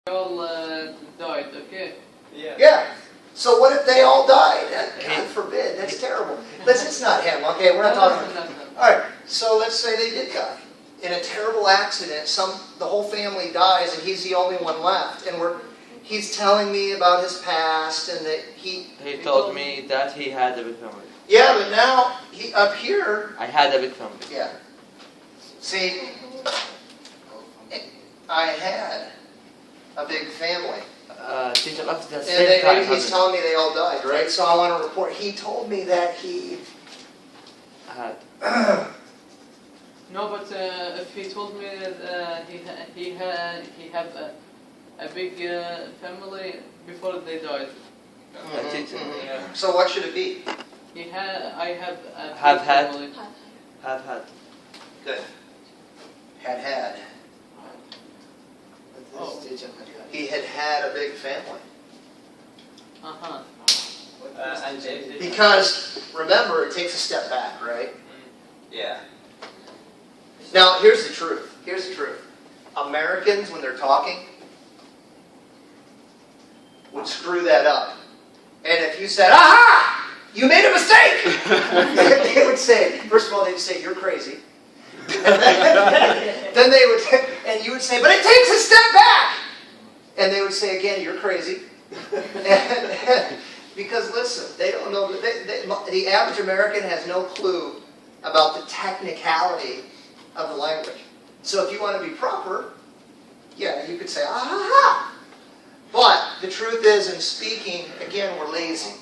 all died, okay? Yeah. Yeah. So what if they all died? God forbid. That's terrible. It's not him. Okay, we're not talking about. All right. So let's say they did die in a terrible accident. The whole family dies, and he's the only one left. And he's telling me about his past, and that he told me that he had a big family. Yeah, but now up here. I had a big family. Yeah. See, I had a big family. Teacher, at the And same time, he's telling me they all died, right? So I want to report. He told me that he had. No, but if he told me that he had a big family before they died. Yeah. So what should it be? I have a Have had. family. Have had. Good. Had. Oh. He had a big family. Uh-huh. Because, remember, it takes a step back, right? Yeah. Now, here's the truth. Americans, when they're talking, would screw that up. And if you said, aha! You made a mistake! They would say, first of all, they'd say, you're crazy. Then they would, and you would say, but it takes a step back! And they would say again, you're crazy. Because listen, they don't know, the average American has no clue about the technicality of the language. So if you want to be proper, yeah, you could say, ah. But the truth is, in speaking, again, we're lazy.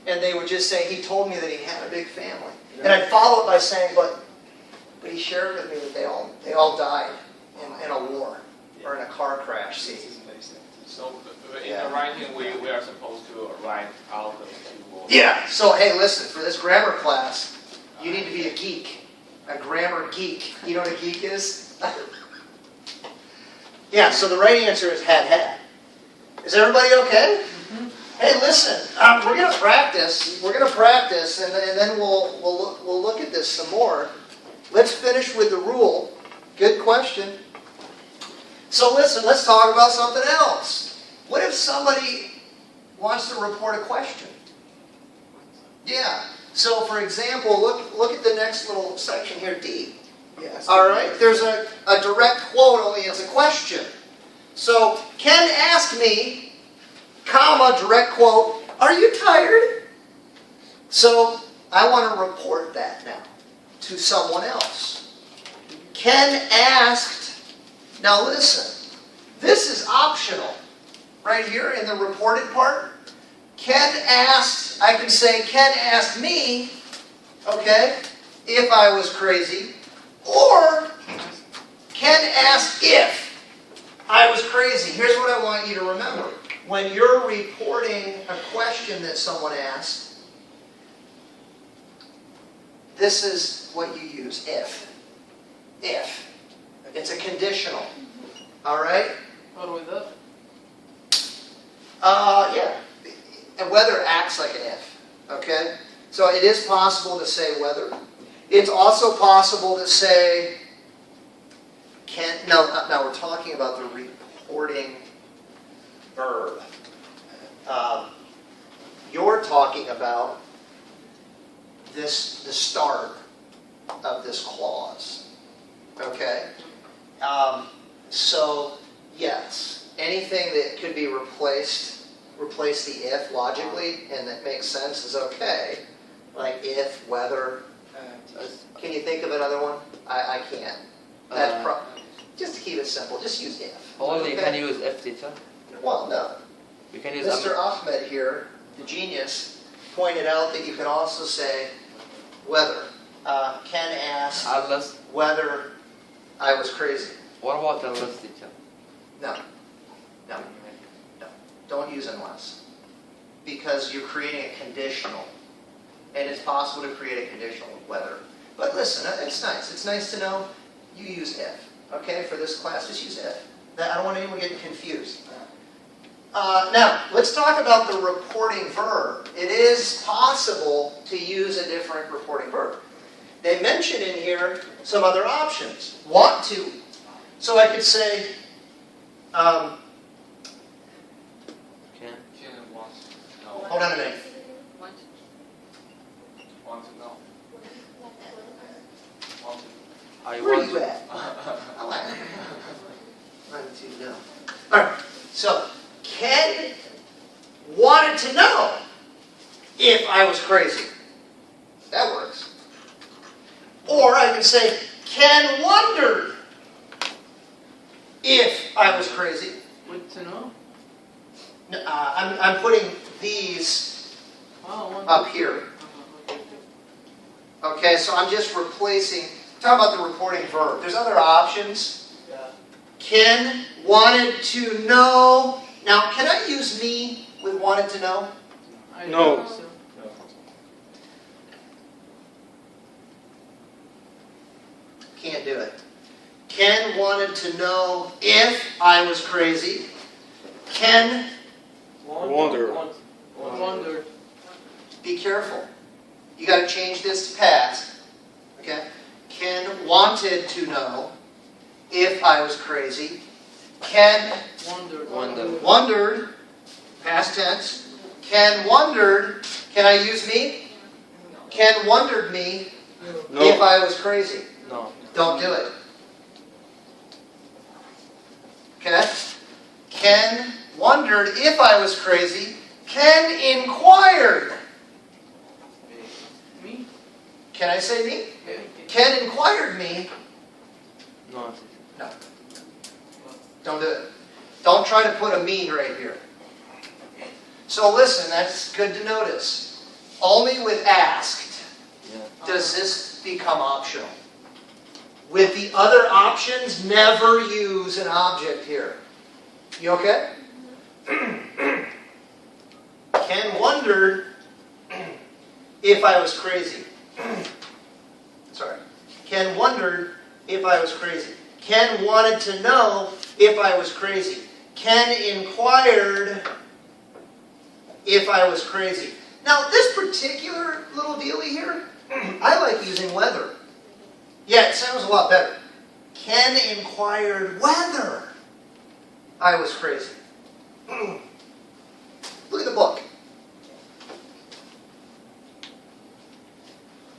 And they would just say, he told me that he had a big family. And I'd follow it by saying, but he shared with me that they all died in a war or in a car crash. See? So in the writing, we are supposed to write out the two words. Yeah. So hey, listen. For this grammar class, you need to be a geek, a grammar geek. You know what a geek is? Yeah. So the right answer is had. Is everybody okay? Mm-hmm. Hey, listen. We're gonna practice. And then we'll look at this some more. Let's finish with the rule. Good question. So listen, let's talk about something else. What if somebody wants to report a question? Yeah. So for example, look at the next little section here, D. Yes. All right. There's a direct quote, only it's a question. So Ken asked me, comma, direct quote, are you tired? So I want to report that now to someone else. Ken asked, now listen, this is optional. Right here in the reported part, Ken asked, I can say, Ken asked me, okay, if I was crazy, or Ken asked if I was crazy. Here's what I want you to remember. When you're reporting a question that someone asked, this is what you use, if. If. It's a conditional. All right? What with that? Yeah. And whether acts like an if. Okay? So it is possible to say whether. It's also possible to say can. Now we're talking about the reporting verb. You're talking about the start of this clause. Okay? So, yes, anything that could be replace the if logically, and that makes sense, is okay. Like if, whether. Can you think of another one? I can't. Just to keep it simple, just use if. Only okay? Can you use if, teacher? Well, no. You can use Mr. Ahmed here, the genius, pointed out that you can also say whether. Ken asked whether I was crazy. What about unless, teacher? No. Don't use unless. Because you're creating a conditional. And it's possible to create a conditional with whether. But listen, it's nice. It's nice to know you use if. Okay, for this class, just use if. I don't want anyone getting confused. Now, let's talk about the reporting verb. It is possible to use a different reporting verb. They mention in here some other options. Want to. So I could say, Alright, so Ken wanted to know if I was crazy. That works. Or I can say, Ken wondered if I was crazy. Good to know. I'm putting these up here. Okay, so I'm just replacing, talk about the reporting verb. There's other options. Ken wanted to know. Now, can I use me with wanted to know? No. Think so. Can't do it. Ken wanted to know if I was crazy. Ken, Wonder. Wondered. be careful. You got to change this to past. Okay? Ken wanted to know if I was crazy. Ken Wondered. wondered, past tense. Ken wondered, can I use me? Ken wondered me if No. I was crazy. No. Don't do it. Okay? Ken wondered if I was crazy. Ken inquired. Me? Can I say me? Okay. Ken inquired me. No. No. Don't do it. Don't try to put a me right here. So listen, that's good to notice. Only with asked Yeah. does this become optional. With the other options, never use an object here. You okay? Ken wondered if I was crazy. Sorry. Ken wondered if I was crazy. Ken wanted to know if I was crazy. Ken inquired if I was crazy. Now, this particular little dealie here, I like using whether. Yeah, it sounds a lot better. Ken inquired whether I was crazy. Look at the book.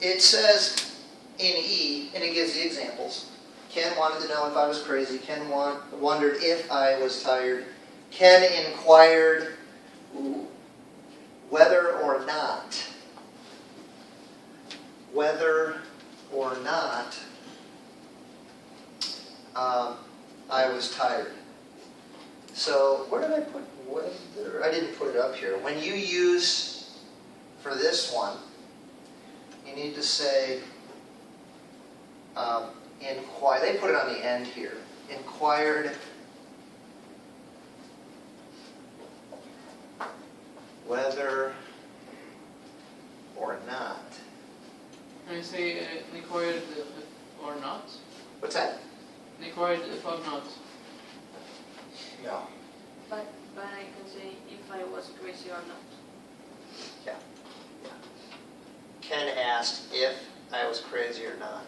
It says in E, and it gives the examples. Ken wanted to know if I was crazy. Ken wondered if I was tired. Ken inquired whether or not. Whether or not I was tired. So where did I put whether? I didn't put it up here. When you use, for this one, you need to say inquire. They put it on the end here. Inquired whether or not. Can you say inquired if or not? What's that? Inquired if or not. No. But I can say if I was crazy or not. Ken asked if I was crazy or not.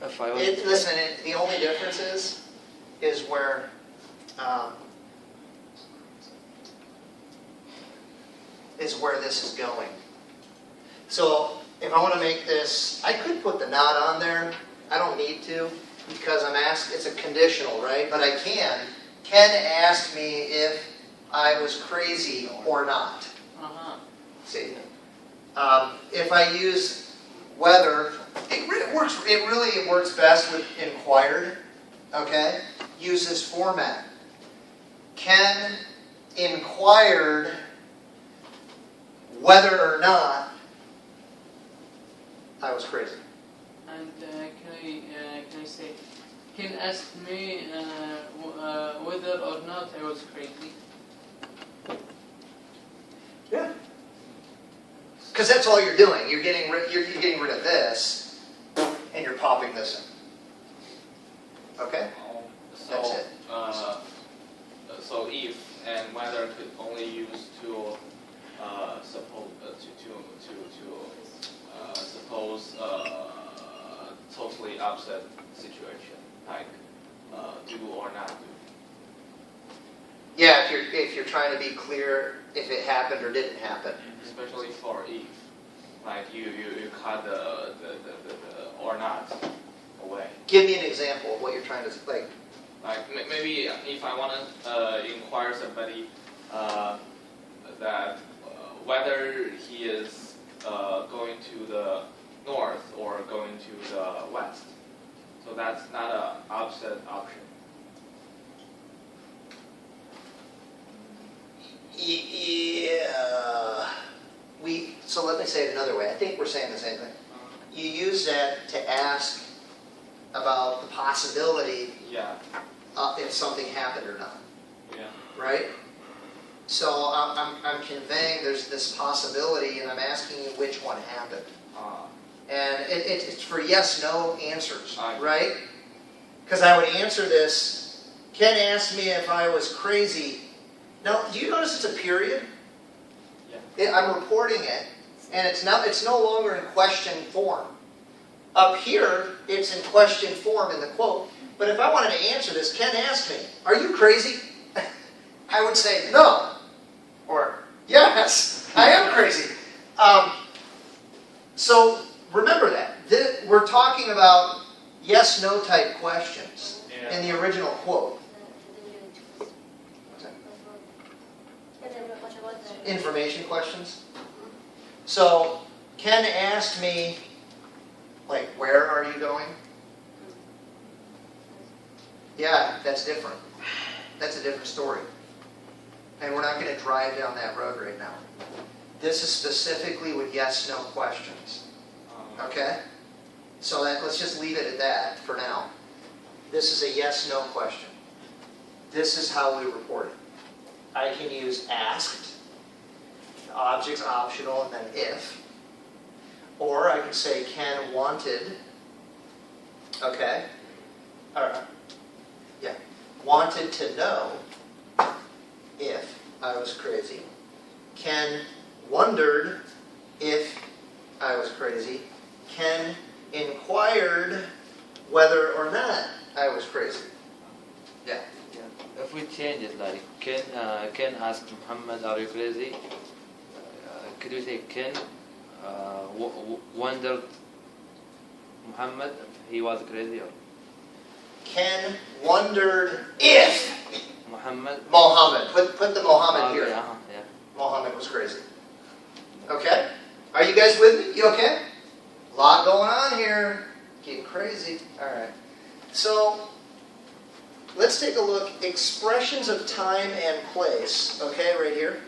If I was. The only difference is where this is going. So if I want to make this, I could put the not on there. I don't need to because I'm asked. It's a conditional, right? But I can. Ken asked me if I was crazy or not. See, if I use whether, it really works best with inquired. Okay, use this format. Ken inquired whether or not I was crazy. And can I say, Ken asked me whether or not I was crazy. Yeah. Because that's all you're doing. You're getting rid of this, and you're popping this in. Okay. That's it. So if and whether could only use to suppose totally opposite situation, like do or not do. Yeah, if you're trying to be clear if it happened or didn't happen. Especially for if, like you cut the or not. away. Give me an example of what you're trying to like. Like maybe if I want to inquire somebody that whether he is going to the north or going to the west. So that's not an opposite option. Yeah. So let me say it another way. I think we're saying the same thing. You use that to ask about the possibility Yeah. if something happened or not, Yeah. right? So I'm conveying there's this possibility, and I'm asking you which one happened. And it's for yes/no answers, right? Because I would answer this. Ken asked me if I was crazy. Now, do you notice it's a period? Yeah. I'm reporting it, and it's no longer in question form. Up here, it's in question form in the quote. But if I wanted to answer this, Ken asked me, "Are you crazy?" I would say no, or yes, I am crazy. So remember that we're talking about yes/no type questions in the original quote. Information questions. So Ken asked me, like, where are you going? Yeah, that's different. That's a different story. And we're not going to drive down that road right now. This is specifically with yes/no questions. Okay? So let's just leave it at that for now. This is a yes/no question. This is how we report it. I can use asked, the object's optional, and then if. Or I can say Ken wanted, okay? Wanted to know if I was crazy. Ken wondered if I was crazy. Ken inquired whether or not I was crazy. Yeah. If we change it, like Ken asked Muhammad, "Are you crazy?" Could we say Ken wondered Muhammad if he was crazy? Or Ken wondered if Muhammad. Put the Muhammad here. Yeah. Muhammad was crazy. Okay? Are you guys with me? You okay? A lot going on here. Getting crazy. Alright. So, let's take a look. Expressions of time and place. Okay, right here.